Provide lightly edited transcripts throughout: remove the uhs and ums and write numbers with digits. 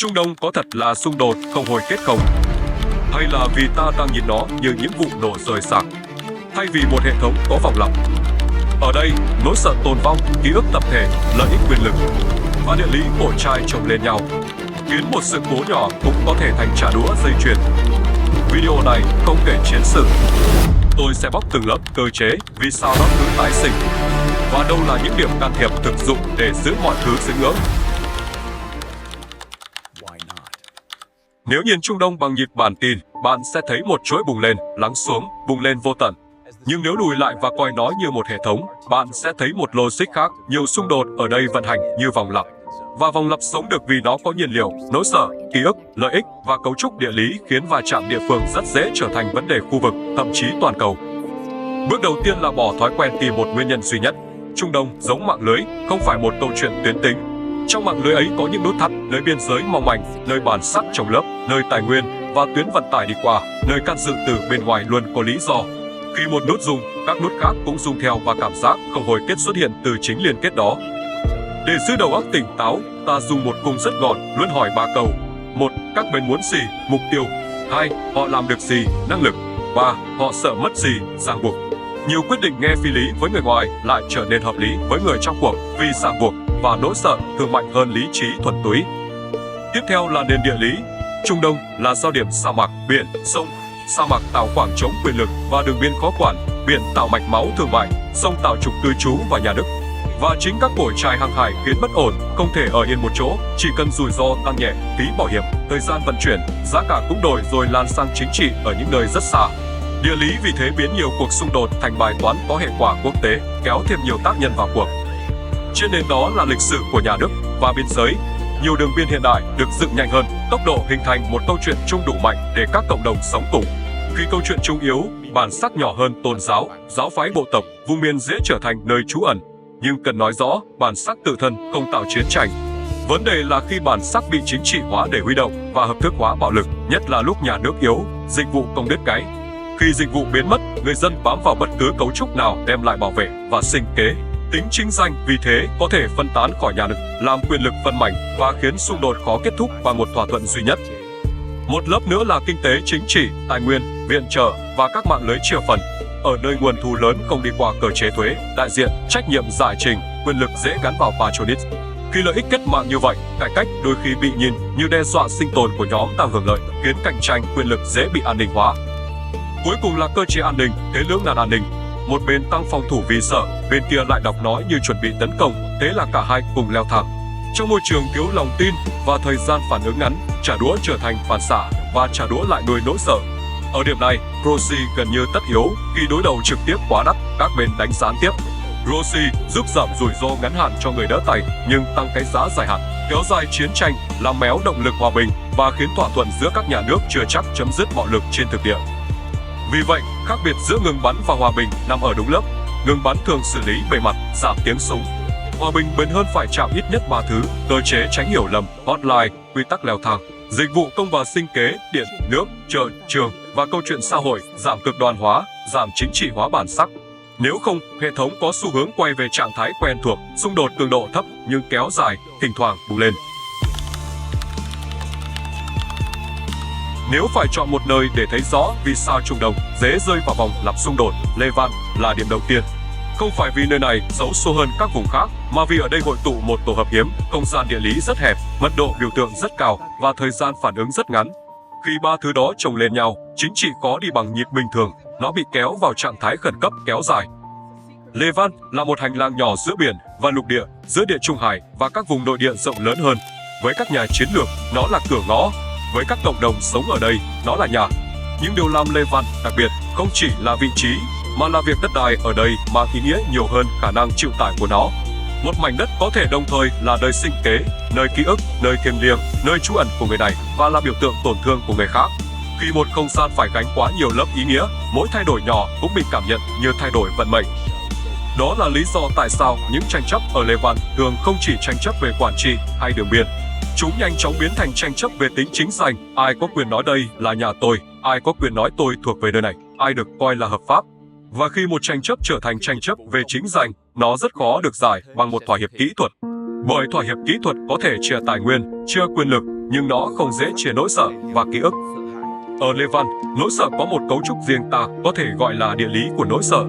Trung Đông có thật là xung đột không hồi kết không? Hay là vì ta đang nhìn nó như những vụ nổ rời rạc, thay vì một hệ thống có vòng lặp? Ở đây, nỗi sợ tồn vong, ký ức tập thể, lợi ích quyền lực và địa lý cổ trai chồng lên nhau, khiến một sự cố nhỏ cũng có thể thành trả đũa dây chuyền. Video này không kể chiến sự. Tôi sẽ bóc từng lớp cơ chế vì sao nó cứ tái sinh, và đâu là những điểm can thiệp thực dụng để giữ mọi thứ dưới ngưỡng. Nếu nhìn Trung Đông bằng nhịp bản tin, bạn sẽ thấy một chuỗi bùng lên, lắng xuống, bùng lên vô tận. Nhưng nếu lùi lại và coi nó như một hệ thống, bạn sẽ thấy một logic khác. Nhiều xung đột ở đây vận hành như vòng lặp. Và vòng lặp sống được vì nó có nhiên liệu, nỗi sợ, ký ức, lợi ích và cấu trúc địa lý khiến va chạm địa phương rất dễ trở thành vấn đề khu vực, thậm chí toàn cầu. Bước đầu tiên là bỏ thói quen tìm một nguyên nhân duy nhất. Trung Đông giống mạng lưới, không phải một câu chuyện tuyến tính. Trong mạng lưới ấy có những nút thắt, nơi biên giới mong manh, nơi bản sắc chồng lớp, nơi tài nguyên và tuyến vận tải đi qua, nơi can dự từ bên ngoài luôn có lý do. Khi một nút rung, các nút khác cũng rung theo và cảm giác không hồi kết xuất hiện từ chính liên kết đó. Để giữ đầu óc tỉnh táo, ta dùng một khung rất gọn, luôn hỏi 3 câu. 1. Các bên muốn gì, mục tiêu. 2. Họ làm được gì, năng lực. 3. Họ sợ mất gì, ràng buộc. Nhiều quyết định nghe phi lý với người ngoài lại trở nên hợp lý với người trong cuộc vì ràng buộc và nỗi sợ thường mạnh hơn lý trí thuần túy. Tiếp theo là nền địa lý. Trung Đông là giao điểm sa mạc, biển, sông. Sa mạc tạo khoảng trống quyền lực và đường biên khó quản, biển tạo mạch máu thương mại, sông tạo trục cư trú và nhà nước. Và chính các cổ trai hàng hải khiến bất ổn, không thể ở yên một chỗ, chỉ cần rủi ro tăng nhẹ, phí bảo hiểm, thời gian vận chuyển, giá cả cũng đổi rồi lan sang chính trị ở những nơi rất xa. Địa lý vì thế biến nhiều cuộc xung đột thành bài toán có hệ quả quốc tế, kéo thêm nhiều tác nhân vào cuộc. Trên nền đó là lịch sử của nhà nước và biên giới. Nhiều đường biên hiện đại được dựng nhanh hơn, tốc độ hình thành một câu chuyện chung đủ mạnh để các cộng đồng sống cùng. Khi câu chuyện chung yếu, bản sắc nhỏ hơn tôn giáo, giáo phái bộ tộc, vùng miền dễ trở thành nơi trú ẩn. Nhưng cần nói rõ, bản sắc tự thân không tạo chiến tranh. Vấn đề là khi bản sắc bị chính trị hóa để huy động và hợp thức hóa bạo lực, nhất là lúc nhà nước yếu, dịch vụ công đứt gãy. Khi dịch vụ biến mất, người dân bám vào bất cứ cấu trúc nào đem lại bảo vệ và sinh kế. Tính chính danh vì thế có thể phân tán khỏi nhà nước, làm quyền lực phân mảnh và khiến xung đột khó kết thúc bằng một thỏa thuận duy nhất. Một lớp nữa là kinh tế chính trị, tài nguyên, viện trợ và các mạng lưới chia phần. Ở nơi nguồn thu lớn không đi qua cơ chế thuế, đại diện, trách nhiệm giải trình, quyền lực dễ gắn vào patronage. Khi lợi ích kết mạng như vậy, cải cách đôi khi bị nhìn như đe dọa sinh tồn của nhóm đang hưởng lợi, khiến cạnh tranh quyền lực dễ bị an ninh hóa. Cuối cùng là cơ chế an ninh, thế lưỡng nan an ninh. Một bên tăng phòng thủ vì sợ, bên kia lại đọc nói như chuẩn bị tấn công, thế là cả hai cùng leo thang. Trong môi trường thiếu lòng tin và thời gian phản ứng ngắn, trả đũa trở thành phản xạ và trả đũa lại nuôi nỗi sợ. Ở điểm này, proxy gần như tất yếu. Khi đối đầu trực tiếp quá đắt, các bên đánh gián tiếp. Proxy giúp giảm rủi ro ngắn hạn cho người đỡ tay, nhưng tăng cái giá dài hạn, kéo dài chiến tranh, làm méo động lực hòa bình và khiến thỏa thuận giữa các nhà nước chưa chắc chấm dứt bạo lực trên thực địa. Vì vậy, khác biệt giữa ngừng bắn và hòa bình nằm ở đúng lớp. Ngừng bắn thường xử lý bề mặt, giảm tiếng súng. Hòa bình bền hơn phải chạm ít nhất 3 thứ: cơ chế tránh hiểu lầm, hotline, quy tắc leo thang, dịch vụ công và sinh kế, điện, nước, chợ, trường và câu chuyện xã hội, giảm cực đoan hóa, giảm chính trị hóa bản sắc. Nếu không, hệ thống có xu hướng quay về trạng thái quen thuộc, xung đột cường độ thấp nhưng kéo dài, thỉnh thoảng bùng lên. Nếu phải chọn một nơi để thấy rõ vì sao Trung Đông dễ rơi vào vòng lặp xung đột, Levant là điểm đầu tiên. Không phải vì nơi này xấu xô hơn các vùng khác, mà vì ở đây hội tụ một tổ hợp hiếm, không gian địa lý rất hẹp, mật độ biểu tượng rất cao và thời gian phản ứng rất ngắn. Khi ba thứ đó chồng lên nhau, chính trị khó đi bằng nhịp bình thường, nó bị kéo vào trạng thái khẩn cấp kéo dài. Levant là một hành lang nhỏ giữa biển và lục địa, giữa Địa Trung Hải và các vùng nội địa rộng lớn hơn. Với các nhà chiến lược, nó là cửa ngõ. Với các cộng đồng sống ở đây, nó là nhà. Nhưng điều làm Levant đặc biệt không chỉ là vị trí, mà là việc đất đai ở đây mang ý nghĩa nhiều hơn khả năng chịu tải của nó. Một mảnh đất có thể đồng thời là nơi sinh kế, nơi ký ức, nơi thiêng liêng, nơi trú ẩn của người này và là biểu tượng tổn thương của người khác. Khi một không gian phải gánh quá nhiều lớp ý nghĩa, mỗi thay đổi nhỏ cũng bị cảm nhận như thay đổi vận mệnh. Đó là lý do tại sao những tranh chấp ở Levant thường không chỉ tranh chấp về quản trị hay đường biên. Chúng nhanh chóng biến thành tranh chấp về tính chính danh. Ai có quyền nói đây là nhà tôi, ai có quyền nói tôi thuộc về nơi này, ai được coi là hợp pháp. Và khi một tranh chấp trở thành tranh chấp về chính danh, nó rất khó được giải bằng một thỏa hiệp kỹ thuật. Bởi thỏa hiệp kỹ thuật có thể chia tài nguyên, chia quyền lực nhưng nó không dễ chia nỗi sợ và ký ức. Ở Levant, nỗi sợ có một cấu trúc riêng ta có thể gọi là địa lý của nỗi sợ.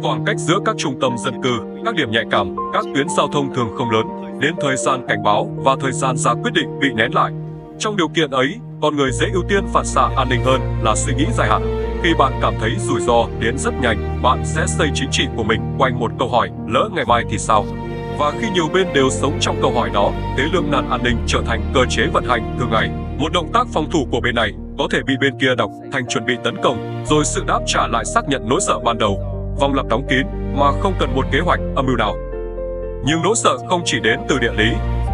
Khoảng cách giữa các trung tâm dân cư, các điểm nhạy cảm, các tuyến giao thông thường không lớn, đến thời gian cảnh báo và thời gian ra quyết định bị nén lại. Trong điều kiện ấy, con người dễ ưu tiên phản xạ an ninh hơn là suy nghĩ dài hạn. Khi bạn cảm thấy rủi ro đến rất nhanh, bạn sẽ xây chính trị của mình quanh một câu hỏi: lỡ ngày mai thì sao? Và khi nhiều bên đều sống trong câu hỏi đó, thế lương nan an ninh trở thành cơ chế vận hành thường ngày. Một động tác phòng thủ của bên này có thể bị bên kia đọc thành chuẩn bị tấn công, rồi sự đáp trả lại xác nhận nỗi sợ ban đầu. Vòng lặp đóng kín mà không cần một kế hoạch âm mưu nào. Nhưng nỗi sợ không chỉ đến từ địa lý,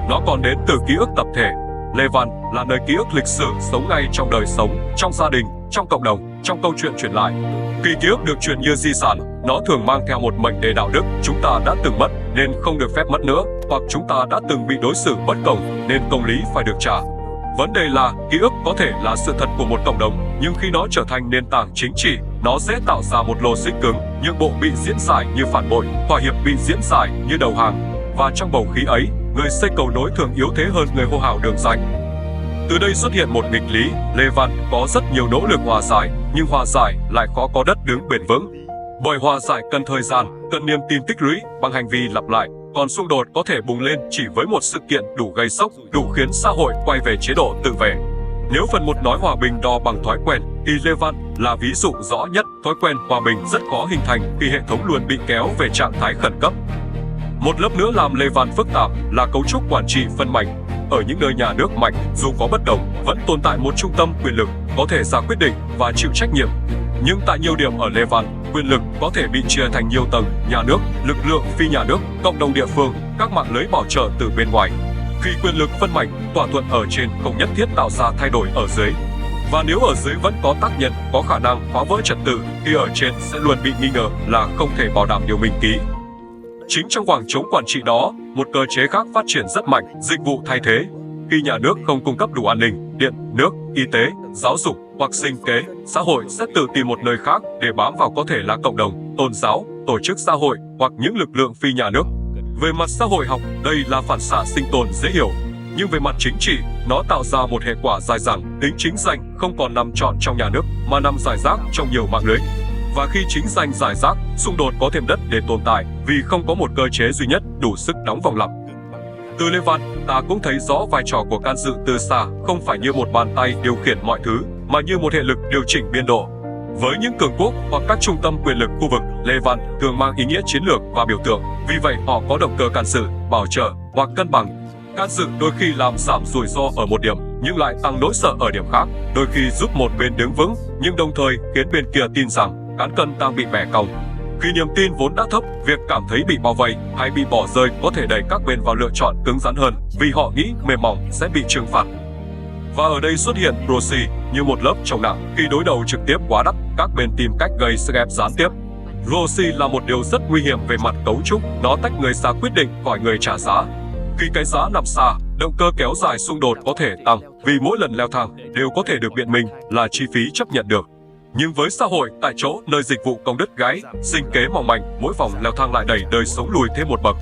nó còn đến từ ký ức tập thể. Levant là nơi ký ức lịch sử sống ngay trong đời sống, trong gia đình, trong cộng đồng, trong câu chuyện truyền lại. Khi ký ức được truyền như di sản, nó thường mang theo một mệnh đề đạo đức: chúng ta đã từng mất nên không được phép mất nữa, hoặc chúng ta đã từng bị đối xử bất công nên công lý phải được trả. Vấn đề là ký ức có thể là sự thật của một cộng đồng, nhưng khi nó trở thành nền tảng chính trị, nó sẽ tạo ra một logic cứng, nhượng bộ bị diễn giải như phản bội, thỏa hiệp bị diễn giải như đầu hàng. Và trong bầu khí ấy, người xây cầu nối thường yếu thế hơn người hô hào đường danh. Từ đây xuất hiện một nghịch lý: Levant có rất nhiều nỗ lực hòa giải, nhưng hòa giải lại khó có đất đứng bền vững. Bởi hòa giải cần thời gian, cần niềm tin tích lũy bằng hành vi lặp lại, còn xung đột có thể bùng lên chỉ với một sự kiện đủ gây sốc, đủ khiến xã hội quay về chế độ tự vệ. Nếu phần 1 nói hòa bình đo bằng thói quen, thì Levant là ví dụ rõ nhất. Thói quen hòa bình rất khó hình thành khi hệ thống luôn bị kéo về trạng thái khẩn cấp. Một lớp nữa làm Levant phức tạp là cấu trúc quản trị phân mảnh. Ở những nơi nhà nước mạnh, dù có bất đồng, vẫn tồn tại một trung tâm quyền lực có thể ra quyết định và chịu trách nhiệm. Nhưng tại nhiều điểm ở Levant, quyền lực có thể bị chia thành nhiều tầng: nhà nước, lực lượng phi nhà nước, cộng đồng địa phương, các mạng lưới bảo trợ từ bên ngoài. Khi quyền lực phân mảnh, thỏa thuận ở trên không nhất thiết tạo ra thay đổi ở dưới. Và nếu ở dưới vẫn có tác nhân có khả năng phá vỡ trật tự, thì ở trên sẽ luôn bị nghi ngờ là không thể bảo đảm điều mình ký. Chính trong khoảng trống quản trị đó, một cơ chế khác phát triển rất mạnh: dịch vụ thay thế. Khi nhà nước không cung cấp đủ an ninh, điện, nước, y tế, giáo dục hoặc sinh kế, xã hội sẽ tự tìm một nơi khác để bám vào, có thể là cộng đồng, tôn giáo, tổ chức xã hội hoặc những lực lượng phi nhà nước. Về mặt xã hội học, đây là phản xạ sinh tồn dễ hiểu. Nhưng về mặt chính trị, nó tạo ra một hệ quả dài dẳng: tính chính danh không còn nằm trọn trong nhà nước mà nằm rải rác trong nhiều mạng lưới. Và khi chính danh rải rác, xung đột có thêm đất để tồn tại, vì không có một cơ chế duy nhất đủ sức đóng vòng lặp. Từ Levant, ta cũng thấy rõ vai trò của can dự từ xa, không phải như một bàn tay điều khiển mọi thứ, mà như một hệ lực điều chỉnh biên độ. Với những cường quốc hoặc các trung tâm quyền lực khu vực, Levant thường mang ý nghĩa chiến lược và biểu tượng, vì vậy họ có động cơ can dự, bảo trợ hoặc cân bằng. Can dự đôi khi làm giảm rủi ro ở một điểm, nhưng lại tăng nỗi sợ ở điểm khác, đôi khi giúp một bên đứng vững, nhưng đồng thời khiến bên kia tin rằng cán cân đang bị bẻ cong. Khi niềm tin vốn đã thấp, việc cảm thấy bị bao vây hay bị bỏ rơi có thể đẩy các bên vào lựa chọn cứng rắn hơn, vì họ nghĩ mềm mỏng sẽ bị trừng phạt. Và ở đây xuất hiện proxy như một lớp chống nặng. Khi đối đầu trực tiếp quá đắt, các bên tìm cách gây sức ép gián tiếp. Proxy là một điều rất nguy hiểm về mặt cấu trúc, nó tách người ra quyết định khỏi người trả giá. Khi cái giá nằm xa, động cơ kéo dài xung đột có thể tăng, vì mỗi lần leo thang đều có thể được biện minh là chi phí chấp nhận được. Nhưng với xã hội tại chỗ, nơi dịch vụ công đứt gãy, sinh kế mỏng manh, mỗi vòng leo thang lại đẩy đời sống lùi thêm một bậc.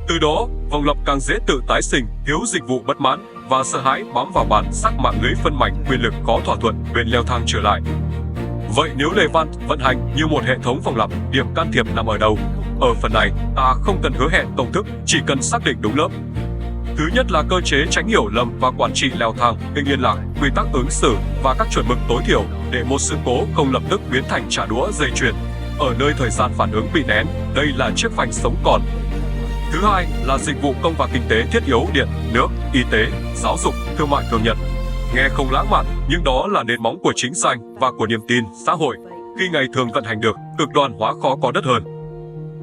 Từ đó, vòng lặp càng dễ tự tái sinh, thiếu dịch vụ bất mãn và sợ hãi bám vào bản sắc mạng lưới phân mảnh quyền lực khó thỏa thuận, bên leo thang trở lại. Vậy nếu Levant vận hành như một hệ thống vòng lặp, điểm can thiệp nằm ở đâu? Ở phần này, ta không cần hứa hẹn công thức, chỉ cần xác định đúng lớp. Thứ nhất là cơ chế tránh hiểu lầm và quản trị leo thang, kênh liên lạc, quy tắc ứng xử và các chuẩn mực tối thiểu để một sự cố không lập tức biến thành trả đũa dây chuyền. Ở nơi thời gian phản ứng bị nén, đây là chiếc phanh sống còn. Thứ hai là dịch vụ công và kinh tế thiết yếu: điện, nước, y tế, giáo dục, thương mại thường nhật. Nghe không lãng mạn, nhưng đó là nền móng của chính danh và của niềm tin xã hội. Khi ngày thường vận hành được, cực đoan hóa khó có đất hơn.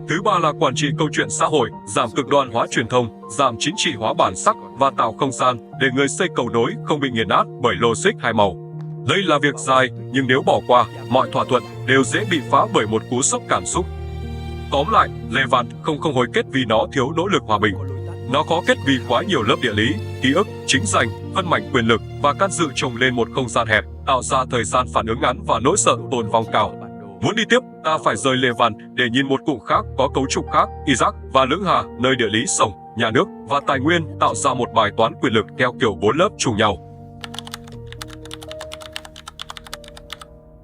Thứ ba là quản trị câu chuyện xã hội, giảm cực đoan hóa truyền thông, giảm chính trị hóa bản sắc và tạo không gian để người xây cầu nối không bị nghiền nát bởi logic hai màu. Đây là việc dài, nhưng nếu bỏ qua, mọi thỏa thuận đều dễ bị phá bởi một cú sốc cảm xúc. Tóm lại, Levant không hồi kết vì nó thiếu nỗ lực hòa bình. Nó khó kết vì quá nhiều lớp địa lý, ký ức, chính danh, phân mảnh quyền lực và can dự chồng lên một không gian hẹp, tạo ra thời gian phản ứng ngắn và nỗi sợ tồn vong cao. Muốn đi tiếp, ta phải rời Levant để nhìn một cụm khác có cấu trúc khác: Iraq và Lưỡng Hà, nơi địa lý sông, nhà nước và tài nguyên tạo ra một bài toán quyền lực theo kiểu 4 lớp trùng nhau.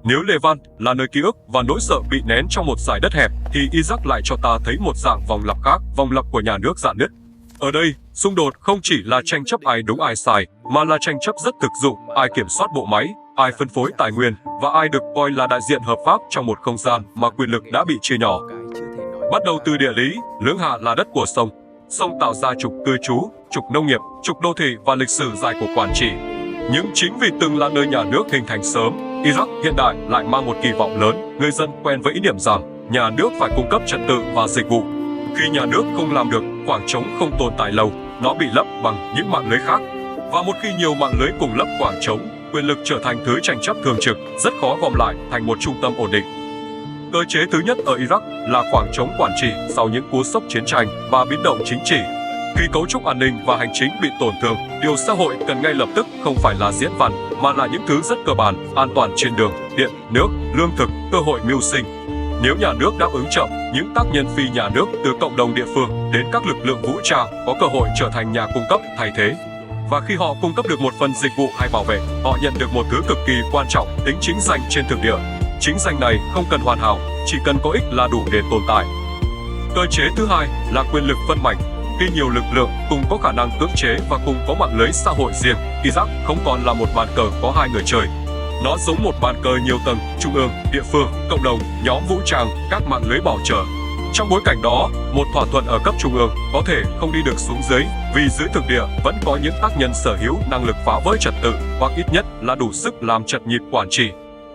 Nếu Levant là nơi ký ức và nỗi sợ bị nén trong một dải đất hẹp, thì Iraq lại cho ta thấy một dạng vòng lặp khác, vòng lặp của nhà nước rạn nứt. Ở đây, xung đột không chỉ là tranh chấp ai đúng ai sai, mà là tranh chấp rất thực dụng, ai kiểm soát bộ máy, ai phân phối tài nguyên, và ai được coi là đại diện hợp pháp trong một không gian mà quyền lực đã bị chia nhỏ. Bắt đầu từ địa lý, lưỡng hạ là đất của sông. Sông tạo ra trục cư trú, trục nông nghiệp, trục đô thị và lịch sử dài của quản trị. Nhưng chính vì từng là nơi nhà nước hình thành sớm, Iraq hiện đại lại mang một kỳ vọng lớn. Người dân quen với ý niệm rằng nhà nước phải cung cấp trật tự và dịch vụ. Khi nhà nước không làm được, khoảng trống không tồn tại lâu, nó bị lấp bằng những mạng lưới khác. Và một khi nhiều mạng lưới cùng lấp khoảng trống, quyền lực trở thành thứ tranh chấp thường trực, rất khó gom lại thành một trung tâm ổn định. Cơ chế thứ nhất ở Iraq là khoảng trống quản trị sau những cú sốc chiến tranh và biến động chính trị. Khi cấu trúc an ninh và hành chính bị tổn thương, điều xã hội cần ngay lập tức không phải là diễn văn, mà là những thứ rất cơ bản: an toàn trên đường, điện, nước, lương thực, cơ hội mưu sinh. Nếu nhà nước đáp ứng chậm, những tác nhân phi nhà nước từ cộng đồng địa phương đến các lực lượng vũ trang có cơ hội trở thành nhà cung cấp thay thế. Và khi họ cung cấp được một phần dịch vụ hay bảo vệ, họ nhận được một thứ cực kỳ quan trọng: tính chính danh trên thực địa. Chính danh này không cần hoàn hảo, chỉ cần có ích là đủ để tồn tại. Cơ chế thứ hai là quyền lực phân mảnh. Khi nhiều lực lượng cùng có khả năng cưỡng chế và cùng có mạng lưới xã hội riêng, Iraq không còn là một bàn cờ có hai người chơi. Nó giống một bàn cờ nhiều tầng: trung ương, địa phương, cộng đồng, nhóm vũ trang, các mạng lưới bảo trợ. Trong bối cảnh đó, một thỏa thuận ở cấp trung ương có thể không đi được xuống dưới, vì dưới thực địa vẫn có những tác nhân sở hữu năng lực phá vỡ trật tự, hoặc ít nhất là đủ sức làm chật nhịp quản trị.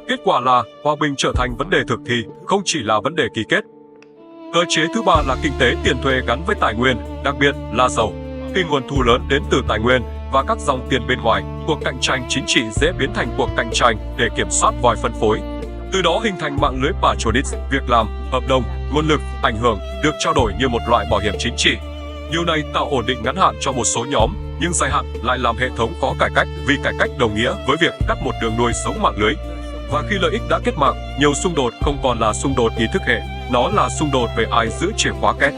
Kết quả là hòa bình trở thành vấn đề thực thi, không chỉ là vấn đề ký kết. Cơ chế thứ ba là kinh tế tiền thuê gắn với tài nguyên, đặc biệt là dầu. Khi nguồn thu lớn đến từ tài nguyên và các dòng tiền bên ngoài, cuộc cạnh tranh chính trị dễ biến thành cuộc cạnh tranh để kiểm soát vòi phân phối. Từ đó hình thành mạng lưới patronage, việc làm, hợp đồng, nguồn lực, ảnh hưởng được trao đổi như một loại bảo hiểm chính trị. Điều này tạo ổn định ngắn hạn cho một số nhóm, nhưng dài hạn lại làm hệ thống khó cải cách, vì cải cách đồng nghĩa với việc cắt một đường nuôi sống mạng lưới. Và khi lợi ích đã kết mạng, nhiều xung đột không còn là xung đột ý thức hệ, nó là xung đột về ai giữ chìa khóa két.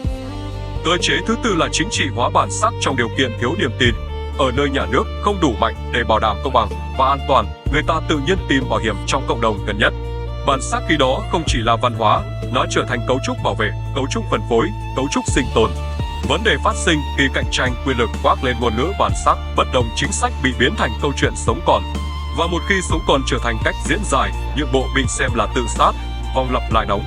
Cơ chế thứ tư là chính trị hóa bản sắc trong điều kiện thiếu niềm tin. Ở nơi nhà nước không đủ mạnh để bảo đảm công bằng và an toàn, người ta tự nhiên tìm bảo hiểm trong cộng đồng gần nhất. Bản sắc khi đó không chỉ là văn hóa, nó trở thành cấu trúc bảo vệ, cấu trúc phân phối, cấu trúc sinh tồn. Vấn đề phát sinh khi cạnh tranh quyền lực khoác lên ngôn ngữ bản sắc, bất đồng chính sách bị biến thành câu chuyện sống còn. Và một khi sống còn trở thành cách diễn giải, nhượng bộ bị xem là tự sát, vòng lặp lại nóng.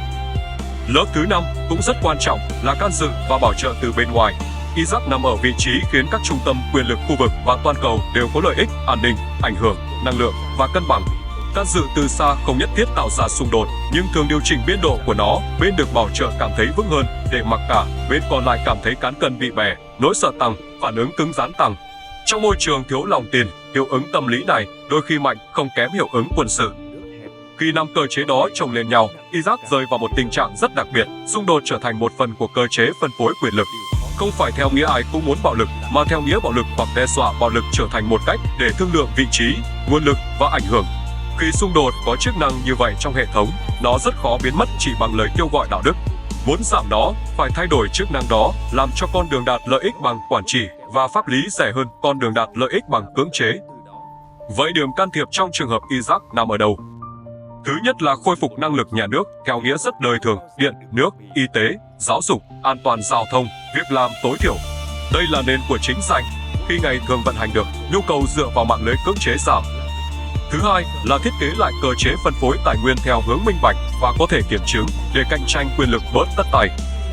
Lớp thứ 5 cũng rất quan trọng là can dự và bảo trợ từ bên ngoài. Iraq nằm ở vị trí khiến các trung tâm quyền lực khu vực và toàn cầu đều có lợi ích, an ninh, ảnh hưởng, năng lượng và cân bằng. Can dự từ xa không nhất thiết tạo ra xung đột, nhưng thường điều chỉnh biên độ của nó. Bên được bảo trợ cảm thấy vững hơn, để mặc cả bên còn lại cảm thấy cán cân bị bẻ, nỗi sợ tăng, phản ứng cứng rắn tăng. Trong môi trường thiếu lòng tin, hiệu ứng tâm lý này đôi khi mạnh không kém hiệu ứng quân sự. Khi năm cơ chế đó chồng lên nhau, Iraq rơi vào một tình trạng rất đặc biệt, xung đột trở thành một phần của cơ chế phân phối quyền lực. Không phải theo nghĩa ai cũng muốn bạo lực, mà theo nghĩa bạo lực hoặc đe dọa bạo lực trở thành một cách để thương lượng vị trí, nguồn lực và ảnh hưởng. Khi xung đột có chức năng như vậy trong hệ thống, nó rất khó biến mất chỉ bằng lời kêu gọi đạo đức. Muốn giảm nó, phải thay đổi chức năng đó, làm cho con đường đạt lợi ích bằng quản trị và pháp lý rẻ hơn con đường đạt lợi ích bằng cưỡng chế. Vậy điểm can thiệp trong trường hợp Iraq nằm ở đâu? Thứ nhất là khôi phục năng lực nhà nước theo nghĩa rất đời thường: điện, nước, y tế, giáo dục, an toàn giao thông, việc làm tối thiểu. Đây là nền của chính sách. Khi ngày thường vận hành được, nhu cầu dựa vào mạng lưới cưỡng chế giảm. Thứ hai là thiết kế lại cơ chế phân phối tài nguyên theo hướng minh bạch và có thể kiểm chứng, để cạnh tranh quyền lực bớt tất tày.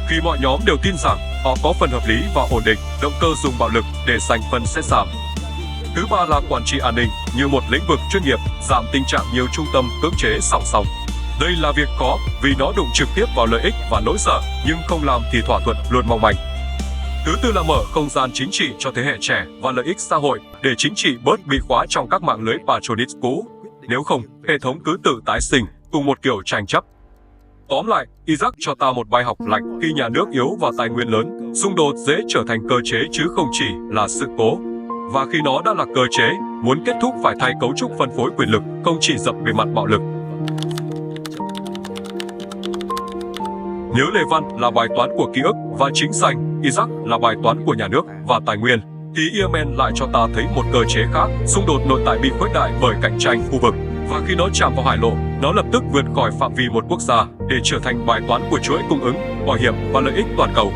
Khi mọi nhóm đều tin rằng họ có phần hợp lý và ổn định, động cơ dùng bạo lực để giành phần sẽ giảm. Thứ ba là quản trị an ninh như một lĩnh vực chuyên nghiệp, giảm tình trạng nhiều trung tâm cưỡng chế song song. Đây là việc khó vì nó đụng trực tiếp vào lợi ích và nỗi sợ, nhưng không làm thì thỏa thuận luôn mong manh. Thứ tư là mở không gian chính trị cho thế hệ trẻ và lợi ích xã hội, để chính trị bớt bị khóa trong các mạng lưới patronage cũ. Nếu không, hệ thống cứ tự tái sinh cùng một kiểu tranh chấp. Tóm lại, Iraq cho ta một bài học lạnh: khi nhà nước yếu và tài nguyên lớn, xung đột dễ trở thành cơ chế chứ không chỉ là sự cố. Và khi nó đã là cơ chế, muốn kết thúc phải thay cấu trúc phân phối quyền lực, không chỉ dập bề mặt bạo lực. Nếu Levant là bài toán của ký ức và chính danh, Iraq là bài toán của nhà nước và tài nguyên, thì Yemen lại cho ta thấy một cơ chế khác: xung đột nội tại bị khuếch đại bởi cạnh tranh khu vực, và khi nó chạm vào hải lộ, Nó lập tức vượt khỏi phạm vi một quốc gia để trở thành bài toán của chuỗi cung ứng, bảo hiểm và lợi ích toàn cầu.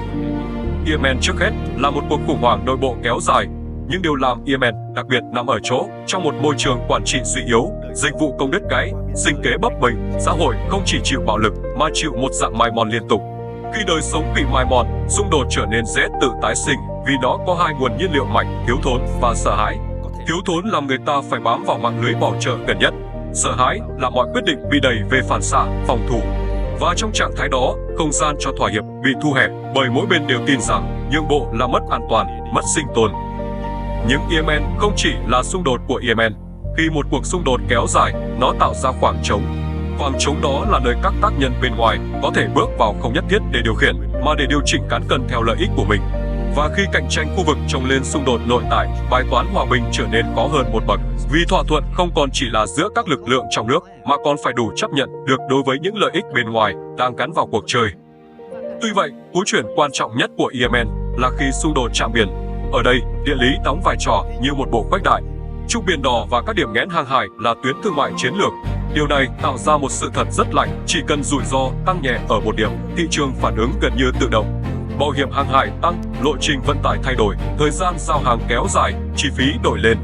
Yemen trước hết là một cuộc khủng hoảng nội bộ kéo dài. Nhưng điều làm Yemen đặc biệt nằm ở chỗ, trong một môi trường quản trị suy yếu, dịch vụ công đứt gãy, sinh kế bấp bênh, xã hội không chỉ chịu bạo lực mà chịu một dạng mài mòn liên tục. Khi đời sống bị mài mòn, xung đột trở nên dễ tự tái sinh vì nó có hai nguồn nhiên liệu mạnh: thiếu thốn và sợ hãi. Thiếu thốn làm người ta phải bám vào mạng lưới bảo trợ gần nhất. Sợ hãi là mọi quyết định bị đẩy về phản xạ, phòng thủ. Và trong trạng thái đó, không gian cho thỏa hiệp bị thu hẹp bởi mỗi bên đều tin rằng nhượng bộ là mất an toàn, mất sinh tồn. Nhưng Yemen không chỉ là xung đột của Yemen. Khi một cuộc xung đột kéo dài, nó tạo ra khoảng trống. Khoảng trống đó là nơi các tác nhân bên ngoài có thể bước vào không nhất thiết để điều khiển, mà để điều chỉnh cán cân theo lợi ích của mình. Và khi cạnh tranh khu vực chồng lên xung đột nội tại, bài toán hòa bình trở nên khó hơn một bậc. Vì thỏa thuận không còn chỉ là giữa các lực lượng trong nước, mà còn phải đủ chấp nhận được đối với những lợi ích bên ngoài đang gắn vào cuộc chơi. Tuy vậy, cú chuyển quan trọng nhất của Yemen là khi xung đột chạm biển. Ở đây, địa lý đóng vai trò như một bộ khuếch đại. Trục Biển Đỏ và các điểm nghẽn hàng hải là tuyến thương mại chiến lược. Điều này tạo ra một sự thật rất lạnh, chỉ cần rủi ro tăng nhẹ ở một điểm, thị trường phản ứng gần như tự động. Bảo hiểm hàng hải tăng, lộ trình vận tải thay đổi, thời gian giao hàng kéo dài, chi phí đổi lên.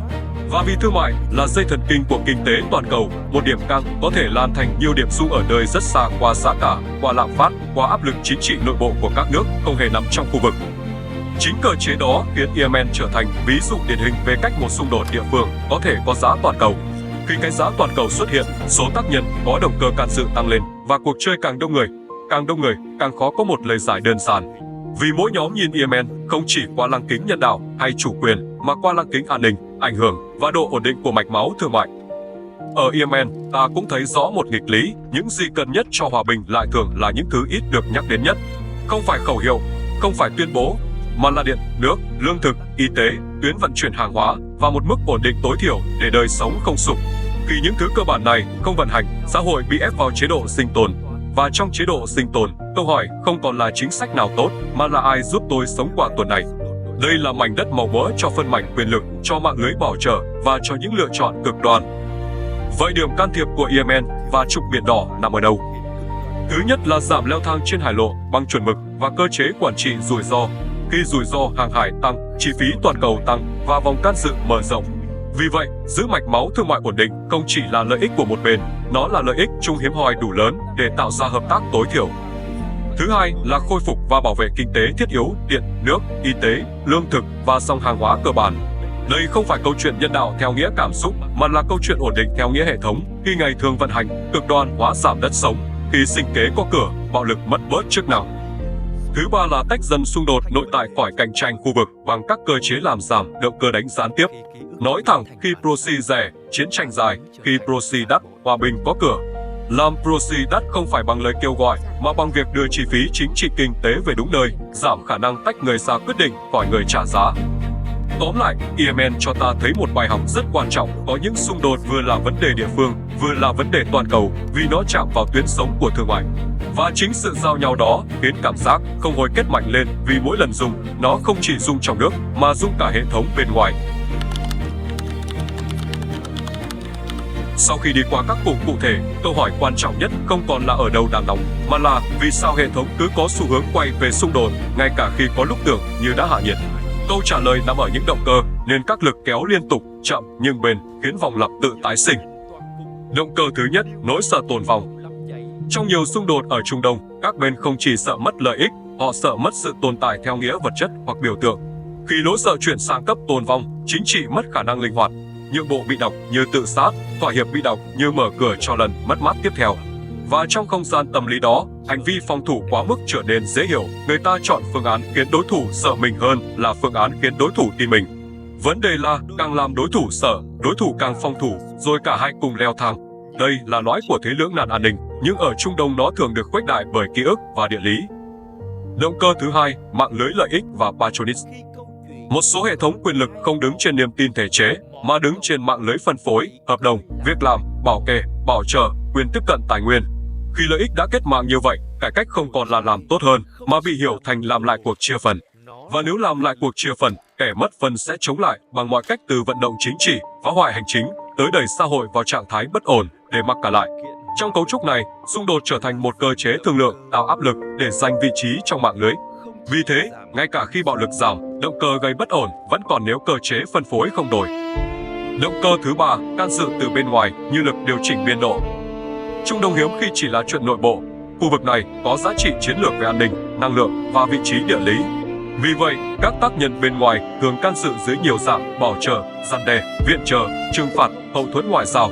Và vì thương mại là dây thần kinh của kinh tế toàn cầu, một điểm căng có thể lan thành nhiều điểm rung ở nơi rất xa qua giá cả, qua lạm phát, qua áp lực chính trị nội bộ của các nước không hề nằm trong khu vực. Chính cơ chế đó khiến Yemen trở thành ví dụ điển hình về cách một xung đột địa phương có thể có giá toàn cầu. Khi cái giá toàn cầu xuất hiện, số tác nhân có động cơ can dự tăng lên và cuộc chơi càng đông người, càng khó có một lời giải đơn giản. Vì mỗi nhóm nhìn Yemen không chỉ qua lăng kính nhân đạo hay chủ quyền, mà qua lăng kính an ninh, ảnh hưởng và độ ổn định của mạch máu thương mại. Ở Yemen, ta cũng thấy rõ một nghịch lý, những gì cần nhất cho hòa bình lại thường là những thứ ít được nhắc đến nhất. Không phải khẩu hiệu, không phải tuyên bố, mà là điện, nước, lương thực, y tế, tuyến vận chuyển hàng hóa và một mức ổn định tối thiểu để đời sống không sụp. Khi những thứ cơ bản này không vận hành, xã hội bị ép vào chế độ sinh tồn. Và trong chế độ sinh tồn, câu hỏi không còn là chính sách nào tốt, mà là ai giúp tôi sống qua tuần này. Đây là mảnh đất màu mỡ cho phân mảnh quyền lực, cho mạng lưới bảo trợ và cho những lựa chọn cực đoan. Vậy điểm can thiệp của Yemen và Trục Biển Đỏ nằm ở đâu? Thứ nhất là giảm leo thang trên hải lộ bằng chuẩn mực và cơ chế quản trị rủi ro. Khi rủi ro hàng hải tăng, chi phí toàn cầu tăng và vòng can dự mở rộng. Vì vậy, giữ mạch máu thương mại ổn định không chỉ là lợi ích của một bên, nó là lợi ích chung hiếm hoi đủ lớn để tạo ra hợp tác tối thiểu. Thứ hai là khôi phục và bảo vệ kinh tế thiết yếu, điện, nước, y tế, lương thực và dòng hàng hóa cơ bản. Đây không phải câu chuyện nhân đạo theo nghĩa cảm xúc, mà là câu chuyện ổn định theo nghĩa hệ thống. Khi ngày thường vận hành, cực đoan hóa giảm đất sống. Khi sinh kế có cửa, bạo lực mất bớt chức năng. Thứ ba là tách dần xung đột nội tại khỏi cạnh tranh khu vực bằng các cơ chế làm giảm động cơ đánh gián tiếp. Nói thẳng, khi proxy rẻ, chiến tranh dài; khi proxy đắt, hòa bình có cửa. Làm proxy đắt không phải bằng lời kêu gọi, mà bằng việc đưa chi phí chính trị kinh tế về đúng nơi, giảm khả năng tách người ra quyết định khỏi người trả giá. Tóm lại, Yemen cho ta thấy một bài học rất quan trọng, có những xung đột vừa là vấn đề địa phương, vừa là vấn đề toàn cầu, vì nó chạm vào tuyến sống của thương mại. Và chính sự giao nhau đó khiến cảm giác không hồi kết mạnh lên, vì mỗi lần dùng, nó không chỉ dùng trong nước, mà dùng cả hệ thống bên ngoài. Sau khi đi qua các cụm cụ thể, câu hỏi quan trọng nhất không còn là ở đâu đang nóng, mà là vì sao hệ thống cứ có xu hướng quay về xung đột, ngay cả khi có lúc tưởng như đã hạ nhiệt. Câu trả lời nằm ở những động cơ, nên các lực kéo liên tục, chậm nhưng bền, khiến vòng lặp tự tái sinh. Động cơ thứ nhất, nỗi sợ tồn vong. Trong nhiều xung đột ở Trung Đông, các bên không chỉ sợ mất lợi ích, họ sợ mất sự tồn tại theo nghĩa vật chất hoặc biểu tượng. Khi nỗi sợ chuyển sang cấp tồn vong, chính trị mất khả năng linh hoạt. Nhượng bộ bị đọc như tự sát, thỏa hiệp bị đọc như mở cửa cho lần mất mát tiếp theo. Và trong không gian tâm lý đó, hành vi phòng thủ quá mức trở nên dễ hiểu. Người ta chọn phương án khiến đối thủ sợ mình hơn là phương án khiến đối thủ tin mình. Vấn đề là càng làm đối thủ sợ, đối thủ càng phòng thủ, rồi cả hai cùng leo thang. Đây là lõi của thế lưỡng nan an ninh, nhưng ở Trung Đông nó thường được khuếch đại bởi ký ức và địa lý. Động cơ thứ hai, mạng lưới lợi ích và patronage. Một số hệ thống quyền lực không đứng trên niềm tin thể chế, mà đứng trên mạng lưới phân phối, hợp đồng, việc làm, bảo kê, bảo trợ, quyền tiếp cận tài nguyên. Khi lợi ích đã kết mạng như vậy, cải cách không còn là làm tốt hơn, mà bị hiểu thành làm lại cuộc chia phần. Và nếu làm lại cuộc chia phần, kẻ mất phần sẽ chống lại bằng mọi cách, từ vận động chính trị, phá hoại hành chính, tới đẩy xã hội vào trạng thái bất ổn để mặc cả lại. Trong cấu trúc này, xung đột trở thành một cơ chế thương lượng, tạo áp lực để giành vị trí trong mạng lưới. Vì thế, ngay cả khi bạo lực giảm, động cơ gây bất ổn vẫn còn nếu cơ chế phân phối không đổi. Động cơ thứ ba, can dự từ bên ngoài như lực điều chỉnh biên độ. Trung Đông hiếm khi chỉ là chuyện nội bộ. Khu vực này có giá trị chiến lược về an ninh, năng lượng và vị trí địa lý. Vì vậy, các tác nhân bên ngoài thường can dự dưới nhiều dạng: bảo trợ, răn đe, viện trợ, trừng phạt, hậu thuẫn ngoại giao.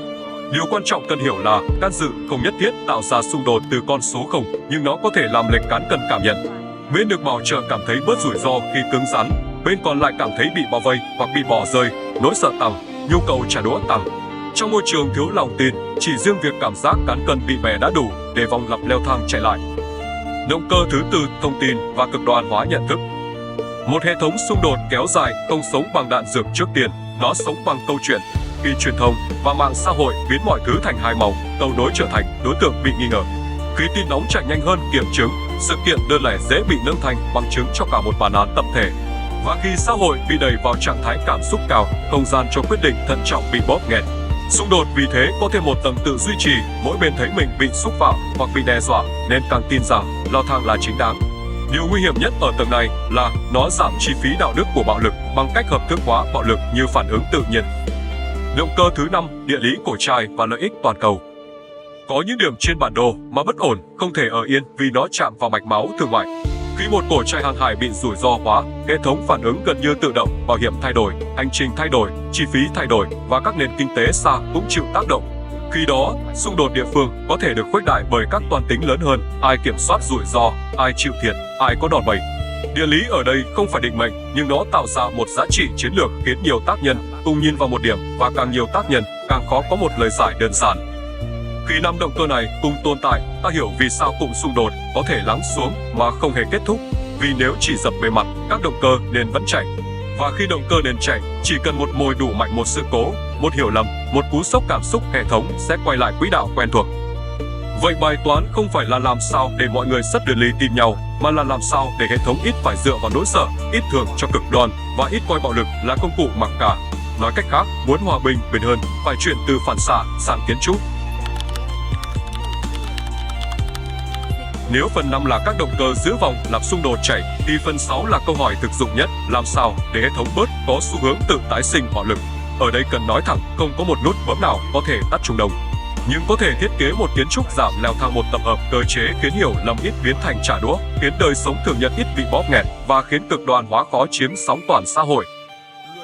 Điều quan trọng cần hiểu là can dự không nhất thiết tạo ra xung đột từ con số 0, nhưng nó có thể làm lệch cán cân cảm nhận. Bên được bảo trợ cảm thấy bớt rủi ro khi cứng rắn, bên còn lại cảm thấy bị bao vây hoặc bị bỏ rơi, nỗi sợ tăng, nhu cầu trả đũa tăng. Trong môi trường thiếu lòng tin, chỉ riêng việc cảm giác cán cân bị bẻ đã đủ để vòng lặp leo thang chạy lại. Động cơ thứ tư, thông tin và cực đoan hóa nhận thức. Một hệ thống xung đột kéo dài không sống bằng đạn dược trước tiên, nó sống bằng câu chuyện. Khi truyền thông và mạng xã hội biến mọi thứ thành hai màu, cầu nối trở thành đối tượng bị nghi ngờ. Khi tin nóng chạy nhanh hơn kiểm chứng, sự kiện đơn lẻ dễ bị nâng thành bằng chứng cho cả một bản án tập thể. Và khi xã hội bị đẩy vào trạng thái cảm xúc cao, không gian cho quyết định thận trọng bị bóp nghẹt. Xung đột vì thế có thêm một tầng tự duy trì, mỗi bên thấy mình bị xúc phạm hoặc bị đe dọa nên càng tin rằng leo thang là chính đáng. Điều nguy hiểm nhất ở tầng này là nó giảm chi phí đạo đức của bạo lực bằng cách hợp thức hóa bạo lực như phản ứng tự nhiên. Động cơ thứ 5, địa lý cổ chai và lợi ích toàn cầu. Có những điểm trên bản đồ mà bất ổn không thể ở yên vì nó chạm vào mạch máu thương mại. Khi một cổ chai hàng hải bị rủi ro hóa, hệ thống phản ứng gần như tự động, bảo hiểm thay đổi, hành trình thay đổi, chi phí thay đổi và các nền kinh tế xa cũng chịu tác động. Khi đó, xung đột địa phương có thể được khuếch đại bởi các toan tính lớn hơn, ai kiểm soát rủi ro, ai chịu thiệt, ai có đòn bẩy. Địa lý ở đây không phải định mệnh, nhưng nó tạo ra một giá trị chiến lược khiến nhiều tác nhân cùng nhìn vào một điểm, và càng nhiều tác nhân càng khó có một lời giải đơn giản. Khi 5 động cơ này cùng tồn tại, ta hiểu vì sao cụm xung đột có thể lắng xuống mà không hề kết thúc. Vì nếu chỉ dập bề mặt, các động cơ nên vẫn chạy. Và khi động cơ nên chạy, chỉ cần một mồi đủ mạnh, một sự cố, một hiểu lầm, một cú sốc cảm xúc, hệ thống sẽ quay lại quỹ đạo quen thuộc. Vậy bài toán không phải là làm sao để mọi người sất đền lì tìm nhau, mà là làm sao để hệ thống ít phải dựa vào nỗi sợ, ít thường cho cực đoan và ít coi bạo lực là công cụ mặc cả. Nói cách khác, muốn hòa bình bền hơn, phải chuyển từ phản xạ sang kiến trúc. Nếu phần 5 là các động cơ giữ vòng làm xung đột chảy, thì phần 6 là câu hỏi thực dụng nhất: làm sao để hệ thống bớt có xu hướng tự tái sinh bạo lực. Ở đây cần nói thẳng, không có một nút bấm nào có thể tắt Trung Đông, nhưng có thể thiết kế một kiến trúc giảm leo thang, một tập hợp cơ chế khiến hiểu lầm ít biến thành trả đũa, khiến đời sống thường nhật ít bị bóp nghẹt và khiến cực đoan hóa khó chiếm sóng toàn xã hội.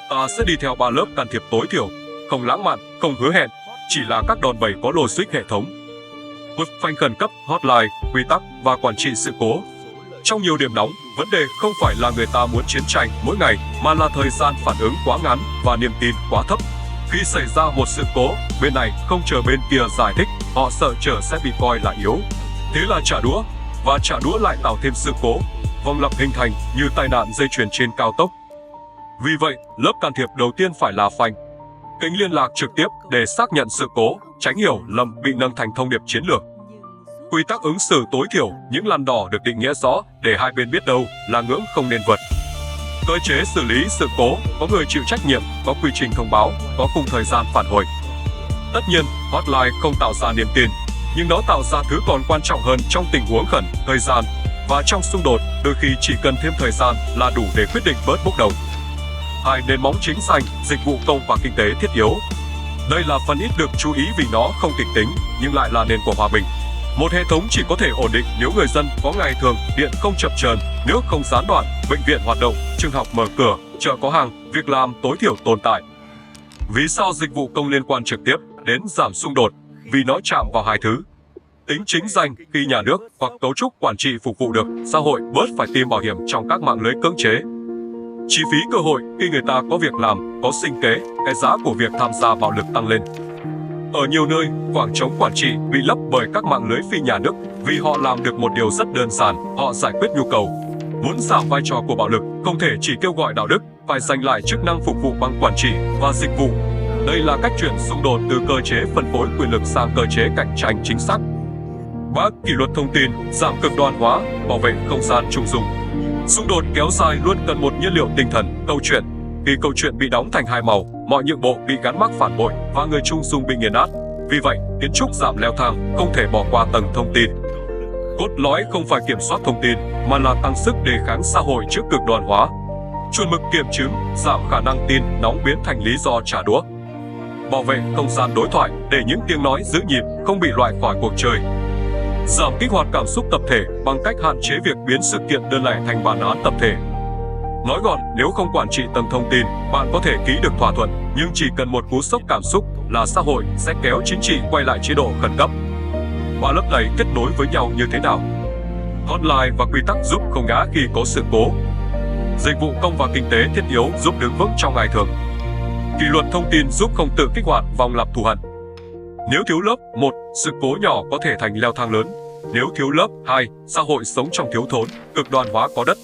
Ta sẽ đi theo 3 lớp can thiệp tối thiểu, không lãng mạn, không hứa hẹn, chỉ là các đòn bẩy có logic hệ thống. Một phanh khẩn cấp, hotline, quy tắc và quản trị sự cố. Trong nhiều điểm nóng, vấn đề không phải là người ta muốn chiến tranh mỗi ngày, mà là thời gian phản ứng quá ngắn và niềm tin quá thấp. Khi xảy ra một sự cố, bên này không chờ bên kia giải thích, họ sợ chờ sẽ bị coi là yếu. Thế là trả đũa, và trả đũa lại tạo thêm sự cố. Vòng lặp hình thành như tai nạn dây chuyền trên cao tốc. Vì vậy, lớp can thiệp đầu tiên phải là phanh. Kênh liên lạc trực tiếp để xác nhận sự cố, tránh hiểu lầm bị nâng thành thông điệp chiến lược. Quy tắc ứng xử tối thiểu, những làn đỏ được định nghĩa rõ để hai bên biết đâu là ngưỡng không nên vượt. Cơ chế xử lý sự cố, có người chịu trách nhiệm, có quy trình thông báo, có khung thời gian phản hồi. Tất nhiên, hotline không tạo ra niềm tin, nhưng nó tạo ra thứ còn quan trọng hơn trong tình huống khẩn, thời gian. Và trong xung đột, đôi khi chỉ cần thêm thời gian là đủ để quyết định bớt bốc đồng. 2. Nền móng chính danh, dịch vụ công và kinh tế thiết yếu. Đây là phần ít được chú ý vì nó không kịch tính, nhưng lại là nền của hòa bình. Một hệ thống chỉ có thể ổn định nếu người dân có ngày thường, điện không chập chờn, nước không gián đoạn, bệnh viện hoạt động, trường học mở cửa, chợ có hàng, việc làm tối thiểu tồn tại. Vì sao dịch vụ công liên quan trực tiếp đến giảm xung đột? Vì nó chạm vào hai thứ. Tính chính danh, khi nhà nước hoặc cấu trúc quản trị phục vụ được, xã hội bớt phải tìm bảo hiểm trong các mạng lưới cưỡng chế. Chi phí cơ hội, khi người ta có việc làm, có sinh kế, cái giá của việc tham gia bạo lực tăng lên. Ở nhiều nơi, khoảng trống quản trị bị lấp bởi các mạng lưới phi nhà nước vì họ làm được một điều rất đơn giản, họ giải quyết nhu cầu. Muốn giảm vai trò của bạo lực, không thể chỉ kêu gọi đạo đức, phải giành lại chức năng phục vụ bằng quản trị và dịch vụ. Đây là cách chuyển xung đột từ cơ chế phân phối quyền lực sang cơ chế cạnh tranh chính xác. 3. Kỷ luật thông tin, giảm cực đoan hóa, bảo vệ không gian chung dung. Xung đột kéo dài luôn cần một nhiên liệu tinh thần, câu chuyện. Khi câu chuyện bị đóng thành hai màu, mọi nhượng bộ bị gắn mác phản bội và người chung dung bị nghiền nát. Vì vậy, kiến trúc giảm leo thang không thể bỏ qua tầng thông tin. Cốt lõi không phải kiểm soát thông tin, mà là tăng sức đề kháng xã hội trước cực đoan hóa. Chuẩn mực kiểm chứng, giảm khả năng tin nóng biến thành lý do trả đũa. Bảo vệ không gian đối thoại để những tiếng nói giữ nhịp không bị loại khỏi cuộc chơi. Giảm kích hoạt cảm xúc tập thể bằng cách hạn chế việc biến sự kiện đơn lẻ thành bản án tập thể. Nói gọn, nếu không quản trị tầng thông tin, bạn có thể ký được thỏa thuận, nhưng chỉ cần một cú sốc cảm xúc là xã hội sẽ kéo chính trị quay lại chế độ khẩn cấp. Ba lớp này kết nối với nhau như thế nào? Hotline và quy tắc giúp không ngã khi có sự cố. Dịch vụ công và kinh tế thiết yếu giúp đứng vững trong ngày thường. Kỷ luật thông tin giúp không tự kích hoạt vòng lặp thù hận. Nếu thiếu lớp 1, sự cố nhỏ có thể thành leo thang lớn. Nếu thiếu lớp 2, xã hội sống trong thiếu thốn, cực đoan hóa có đất.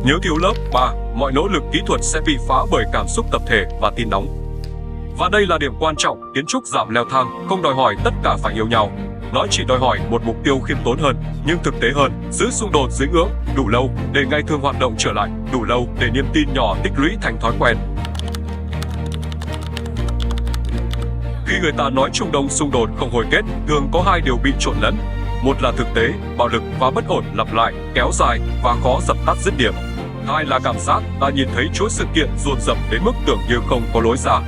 Nếu thiếu lớp 3, mọi nỗ lực kỹ thuật sẽ bị phá bởi cảm xúc tập thể và tin nóng. Và đây là điểm quan trọng, kiến trúc giảm leo thang không đòi hỏi tất cả phải yêu nhau. Nó chỉ đòi hỏi một mục tiêu khiêm tốn hơn, nhưng thực tế hơn, giữ xung đột dưới ngưỡng đủ lâu để ngày thường hoạt động trở lại, đủ lâu để niềm tin nhỏ tích lũy thành thói quen. Khi người ta nói Trung Đông xung đột không hồi kết, thường có hai điều bị trộn lẫn. Một là thực tế, bạo lực và bất ổn lặp lại, kéo dài và khó dập tắt dứt điểm. Hai là cảm giác ta nhìn thấy chuỗi sự kiện dồn dập đến mức tưởng như không có lối ra.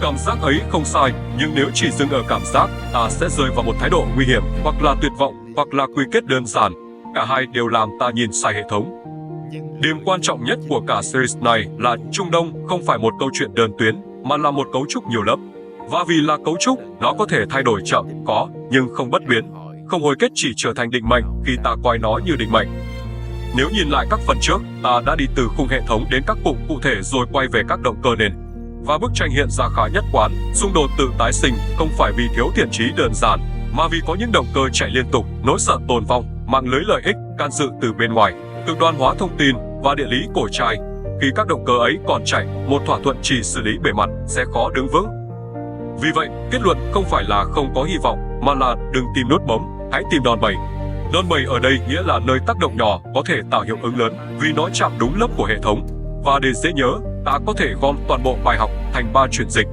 Cảm giác ấy không sai, nhưng nếu chỉ dừng ở cảm giác, ta sẽ rơi vào một thái độ nguy hiểm, hoặc là tuyệt vọng, hoặc là quy kết đơn giản. Cả hai đều làm ta nhìn sai hệ thống. Điểm quan trọng nhất của cả series này là Trung Đông không phải một câu chuyện đơn tuyến, mà là một cấu trúc nhiều lớp. Và vì là cấu trúc, nó có thể thay đổi chậm, có, nhưng không bất biến. Không hồi kết chỉ trở thành định mệnh khi ta coi nó như định mệnh. Nếu nhìn lại các phần trước, ta đã đi từ khung hệ thống đến các cụm cụ thể rồi quay về các động cơ nền. Và bức tranh hiện ra khá nhất quán, xung đột tự tái sinh không phải vì thiếu thiện chí đơn giản, mà vì có những động cơ chạy liên tục, nỗi sợ tồn vong, mạng lưới lợi ích, can dự từ bên ngoài, cực đoan hóa thông tin và địa lý cổ trai. Khi các động cơ ấy còn chạy, một thỏa thuận chỉ xử lý bề mặt sẽ khó đứng vững. Vì vậy, kết luận không phải là không có hy vọng, mà là đừng tìm nút bấm, hãy tìm đòn bẩy. Đòn bẩy ở đây nghĩa là nơi tác động nhỏ có thể tạo hiệu ứng lớn vì nó chạm đúng lớp của hệ thống. Và để dễ nhớ, ta có thể gom toàn bộ bài học thành 3 chuyển dịch.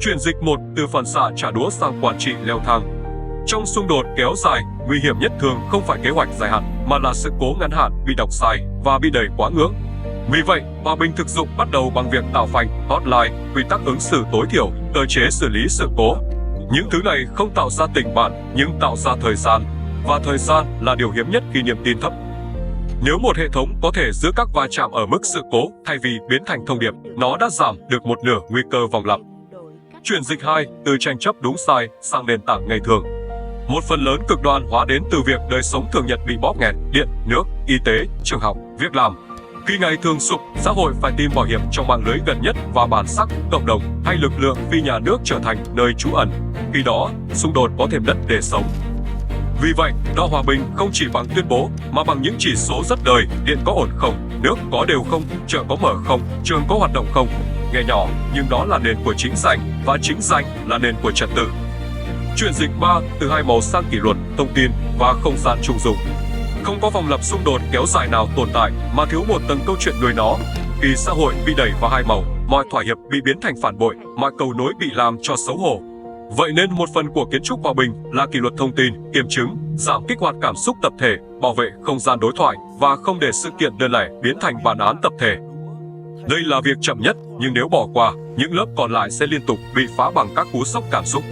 Chuyển dịch 1, từ phản xạ trả đũa sang quản trị leo thang. Trong xung đột kéo dài, nguy hiểm nhất thường không phải kế hoạch dài hạn, mà là sự cố ngắn hạn bị đọc sai và bị đẩy quá ngưỡng. Vì vậy, hòa bình thực dụng bắt đầu bằng việc tạo phanh, hotline, quy tắc ứng xử tối thiểu, cơ chế xử lý sự cố. Những thứ này không tạo ra tình bạn, nhưng tạo ra thời gian. Và thời gian là điều hiếm nhất khi niềm tin thấp. Nếu một hệ thống có thể giữ các va chạm ở mức sự cố thay vì biến thành thông điệp, nó đã giảm được một nửa nguy cơ vòng lặp. Chuyển dịch 2, từ tranh chấp đúng sai sang nền tảng ngày thường. Một phần lớn cực đoan hóa đến từ việc đời sống thường nhật bị bóp nghẹt, điện, nước, y tế, trường học, việc làm. Khi ngày thường sụp, xã hội phải tìm bảo hiểm trong mạng lưới gần nhất và bản sắc, cộng đồng hay lực lượng phi nhà nước trở thành nơi trú ẩn. Khi đó, xung đột có thêm đất để sống. Vì vậy, đo hòa bình không chỉ bằng tuyên bố, mà bằng những chỉ số rất đời, điện có ổn không, nước có đều không, chợ có mở không, trường có hoạt động không. Nghe nhỏ, nhưng đó là nền của chính danh, và chính danh là nền của trật tự. Chuyển dịch 3, từ hai màu sang kỷ luật, thông tin và không gian chung dùng. Không có vòng lặp xung đột kéo dài nào tồn tại mà thiếu một tầng câu chuyện nuôi nó. Khi xã hội bị đẩy vào hai màu, mọi thỏa hiệp bị biến thành phản bội, mọi cầu nối bị làm cho xấu hổ. Vậy nên một phần của kiến trúc hòa bình là kỷ luật thông tin, kiểm chứng, giảm kích hoạt cảm xúc tập thể, bảo vệ không gian đối thoại và không để sự kiện đơn lẻ biến thành bản án tập thể. Đây là việc chậm nhất, nhưng nếu bỏ qua, những lớp còn lại sẽ liên tục bị phá bằng các cú sốc cảm xúc.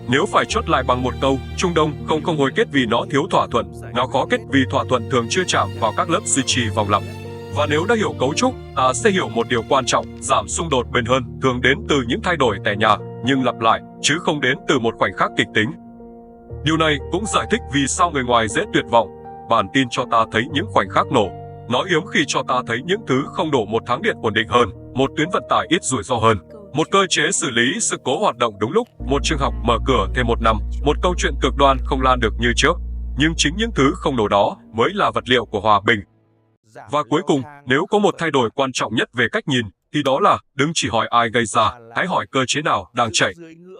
Nếu phải chốt lại bằng một câu, Trung Đông không hồi kết vì nó thiếu thỏa thuận, nó khó kết vì thỏa thuận thường chưa chạm vào các lớp duy trì vòng lặp. Và nếu đã hiểu cấu trúc, ta sẽ hiểu một điều quan trọng, giảm xung đột bền hơn thường đến từ những thay đổi tẻ nhạt nhưng lặp lại, chứ không đến từ một khoảnh khắc kịch tính. Điều này cũng giải thích vì sao người ngoài dễ tuyệt vọng. Bản tin cho ta thấy những khoảnh khắc nổ. Nó hiếm khi cho ta thấy những thứ không đổ một tháng điện ổn định hơn, một tuyến vận tải ít rủi ro hơn, một cơ chế xử lý sự cố hoạt động đúng lúc, một trường học mở cửa thêm một năm, một câu chuyện cực đoan không lan được như trước. Nhưng chính những thứ không nổ đó mới là vật liệu của hòa bình. Và cuối cùng, nếu có một thay đổi quan trọng nhất về cách nhìn, thì đó là đừng chỉ hỏi ai gây ra, hãy hỏi cơ chế nào đang chạy.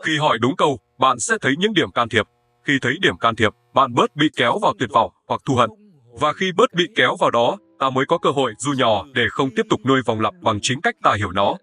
Khi hỏi đúng câu, bạn sẽ thấy những điểm can thiệp. Khi thấy điểm can thiệp, bạn bớt bị kéo vào tuyệt vọng hoặc thù hận. Và khi bớt bị kéo vào đó, ta mới có cơ hội dù nhỏ để không tiếp tục nuôi vòng lặp bằng chính cách ta hiểu nó.